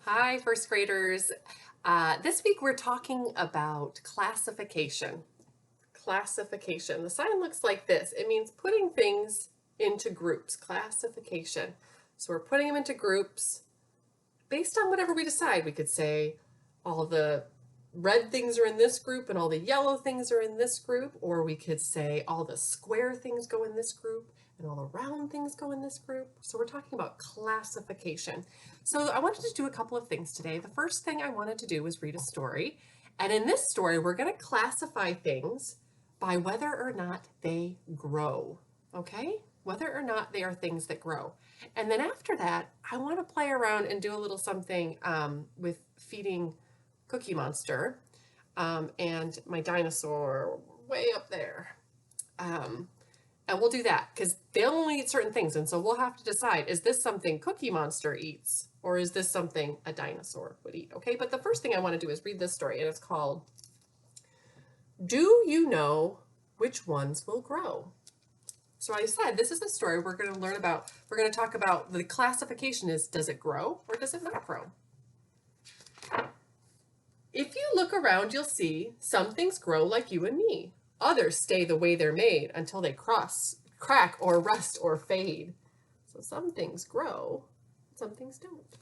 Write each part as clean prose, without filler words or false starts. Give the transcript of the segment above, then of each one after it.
Hi, first graders. This week we're talking about classification. Classification. The sign looks like this. It means putting things into groups. Classification. So we're putting them into groups based on whatever we decide. We could say all the red things are in this group and all the yellow things are in this group, or we could say all the square things go in this group and all the round things go in this group. So we're talking about classification. So I wanted to do a couple of things today. The first thing I wanted to do was read a story. And in this story, we're going to classify things by whether or not they grow, okay? Whether or not they are things that grow. And then after that, I want to play around and do a little something with feeding Cookie Monster and my dinosaur way up there. And we'll do that because they only eat certain things. And so we'll have to decide, is this something Cookie Monster eats or is this something a dinosaur would eat? Okay, but the first thing I want to do is read this story, and it's called, Do You Know Which Ones Will Grow? So I said, this is a story we're going to learn about. We're going to talk about the classification is, does it grow or does it not grow? If you look around, you'll see some things grow like you and me. Others stay the way they're made until they crack or rust or fade. So some things grow, some things don't.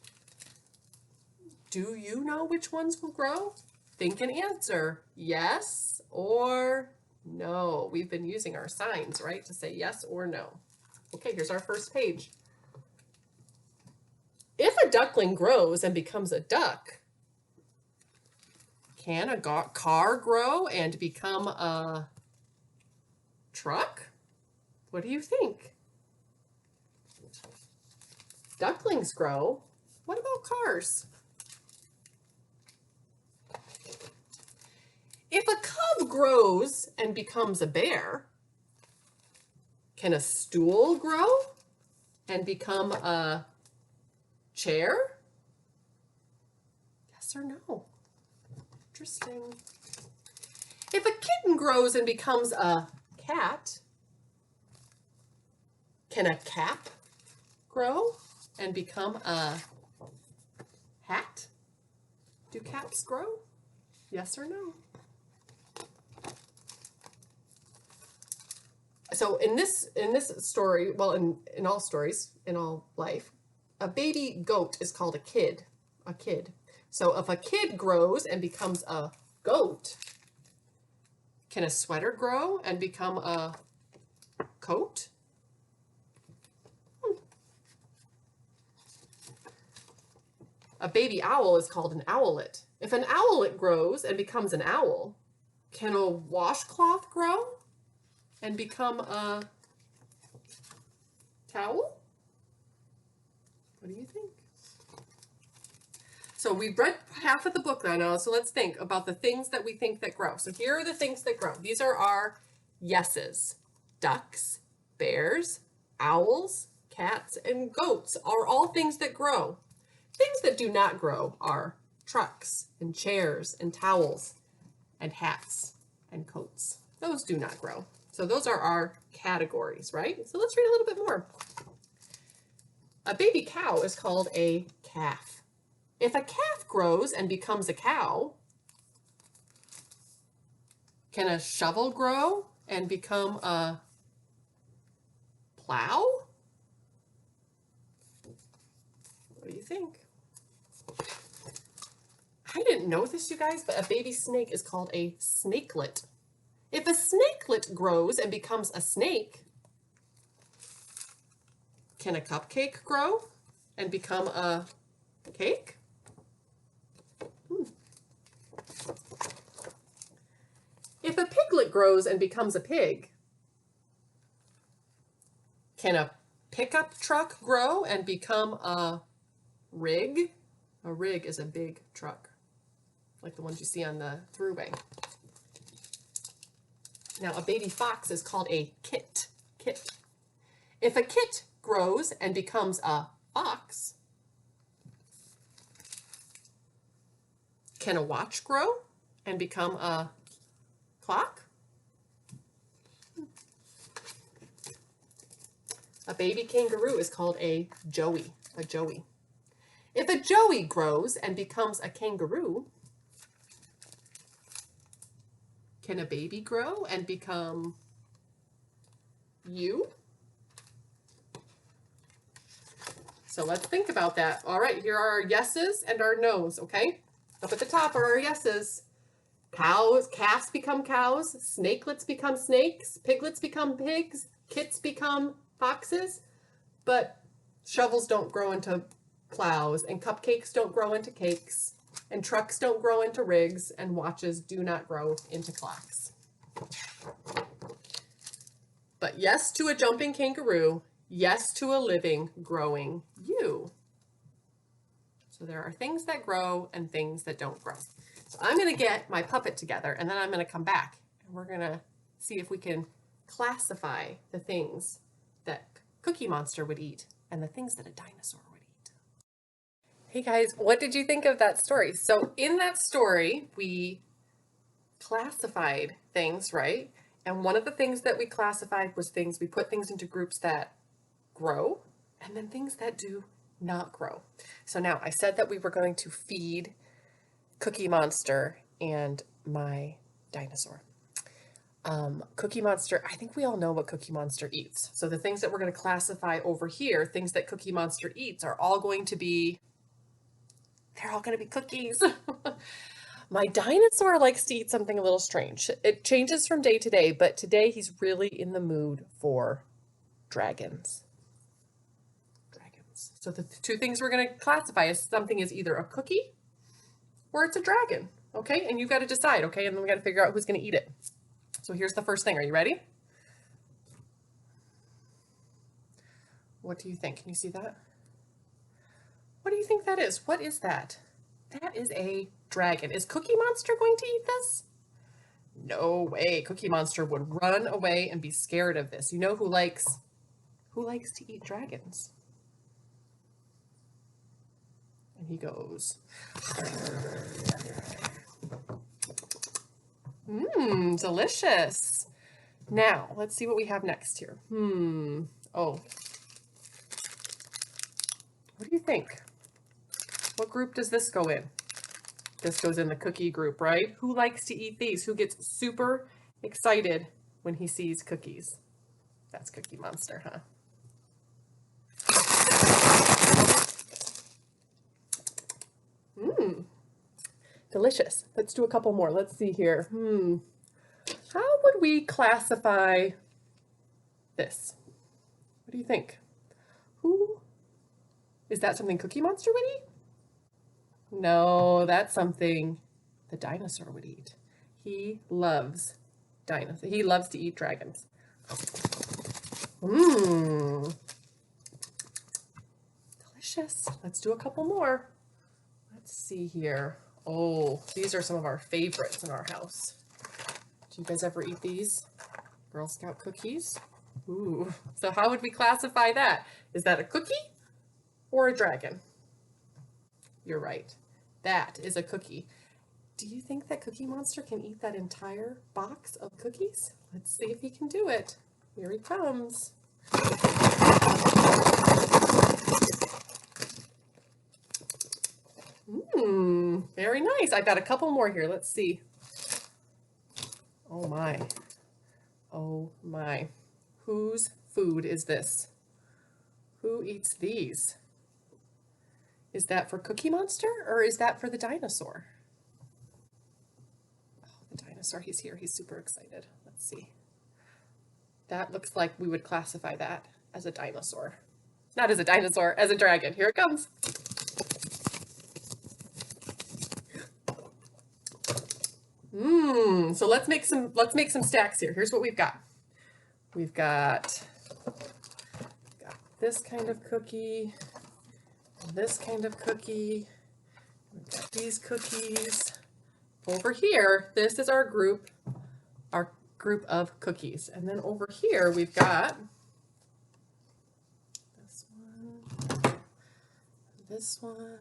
Do you know which ones will grow? Think and answer yes or no. We've been using our signs, right, to say yes or no. Okay, here's our first page. If a duckling grows and becomes a duck, can a car grow and become a truck? What do you think? Ducklings grow. What about cars? If a cub grows and becomes a bear, can a stool grow and become a chair? Yes or no? Interesting. If a kitten grows and becomes a cat, can a cap grow and become a hat? Do caps grow? Yes or no? So in this story, well, in all stories, in all life, a baby goat is called a kid. So if a kid grows and becomes a goat, can a sweater grow and become a coat? A baby owl is called an owlet. If an owlet grows and becomes an owl, can a washcloth grow and become a towel? What do you think? So we've read half of the book now, so let's think about the things that we think that grow. So here are the things that grow. These are our yeses. Ducks, bears, owls, cats, and goats are all things that grow. Things that do not grow are trucks and chairs and towels and hats and coats. Those do not grow. So those are our categories, right? So let's read a little bit more. A baby cow is called a calf. If a calf grows and becomes a cow, can a shovel grow and become a plow? What do you think? I didn't know this, you guys, but a baby snake is called a snakelet. If a snakelet grows and becomes a snake, can a cupcake grow and become a cake? If a piglet grows and becomes a pig, can a pickup truck grow and become a rig? A rig is a big truck, like the ones you see on the thruway. Now, a baby fox is called a kit. If a kit grows and becomes a fox, can a watch grow and become a clock? A baby kangaroo is called a joey. If a joey grows and becomes a kangaroo, can a baby grow and become you? So let's think about that. All right, here are our yeses and our nos, okay? Up at the top are our yeses. Cows, calves become cows, snakelets become snakes, piglets become pigs, kits become foxes, but shovels don't grow into plows, and cupcakes don't grow into cakes, and trucks don't grow into rigs, and watches do not grow into clocks. But yes to a jumping kangaroo, yes to a living, growing you. So there are things that grow and things that don't grow. So I'm going to get my puppet together, and then I'm going to come back, and we're going to see if we can classify the things that Cookie Monster would eat and the things that a dinosaur would eat. Hey guys, what did you think of that story? So in that story, we classified things, right? And one of the things that we classified was we put things into groups that grow and then things that do not grow. So now I said that we were going to feed Cookie Monster and my dinosaur. Cookie Monster, I think we all know what Cookie Monster eats. So the things that we're going to classify over here, things that Cookie Monster eats, are all going to be, they're all going to be cookies. My dinosaur likes to eat something a little strange. It changes from day to day, but today he's really in the mood for dragons. Dragons. So the two things we're going to classify is something is either a cookie or it's a dragon, okay? And you've got to decide, okay? And then we got to figure out who's going to eat it. So here's the first thing. Are you ready? What do you think? Can you see that? What do you think that is? What is that? That is a dragon. Is Cookie Monster going to eat this? No way. Cookie Monster would run away and be scared of this. You know who likes to eat dragons? And he goes, delicious. Now, let's see what we have next here. Oh. What do you think? What group does this go in? This goes in the cookie group, right? Who likes to eat these? Who gets super excited when he sees cookies? That's Cookie Monster, huh? Delicious. Let's do a couple more. Let's see here. How would we classify this? What do you think? Is that something Cookie Monster would eat? No, that's something the dinosaur would eat. He loves dinosaurs. He loves to eat dragons. Delicious. Let's do a couple more. Let's see here. Oh, these are some of our favorites in our house. Do you guys ever eat these? Girl Scout cookies? Ooh. So how would we classify that? Is that a cookie or a dragon? You're right. That is a cookie. Do you think that Cookie Monster can eat that entire box of cookies? Let's see if he can do it. Here he comes. Very nice. I've got a couple more here. Let's see. Oh my. Oh my. Whose food is this? Who eats these? Is that for Cookie Monster or is that for the dinosaur? Oh, the dinosaur, he's here. He's super excited. Let's see. That looks like we would classify that as a dinosaur. Not as a dinosaur, as a dragon. Here it comes. So let's make some stacks here. Here's what we've got. We've got this kind of cookie, this kind of cookie. We've got these cookies. Over here, this is our group of cookies. And then over here, we've got this one, this one,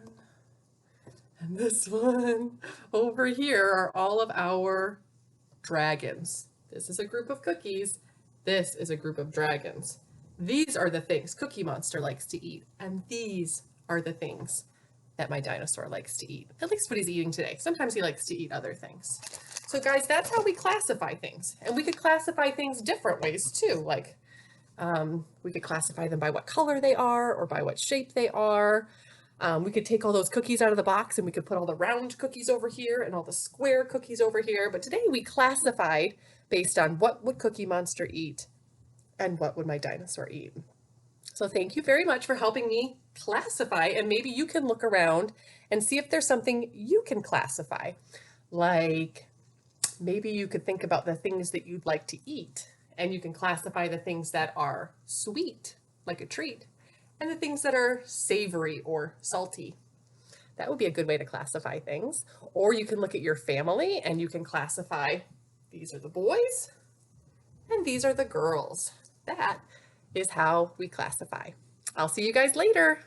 and this one. Over here are all of our dragons. This is a group of cookies. This is a group of dragons. These are the things Cookie Monster likes to eat, and these are the things that my dinosaur likes to eat. At least what he's eating today. Sometimes he likes to eat other things. So guys, that's how we classify things. And we could classify things different ways too. Like we could classify them by what color they are or by what shape they are. We could take all those cookies out of the box and we could put all the round cookies over here and all the square cookies over here. But today we classified based on what would Cookie Monster eat and what would my dinosaur eat. So thank you very much for helping me classify, and maybe you can look around and see if there's something you can classify. Like maybe you could think about the things that you'd like to eat, and you can classify the things that are sweet, like a treat, and the things that are savory or salty. That would be a good way to classify things. Or you can look at your family and you can classify, these are the boys and these are the girls. That is how we classify. I'll see you guys later.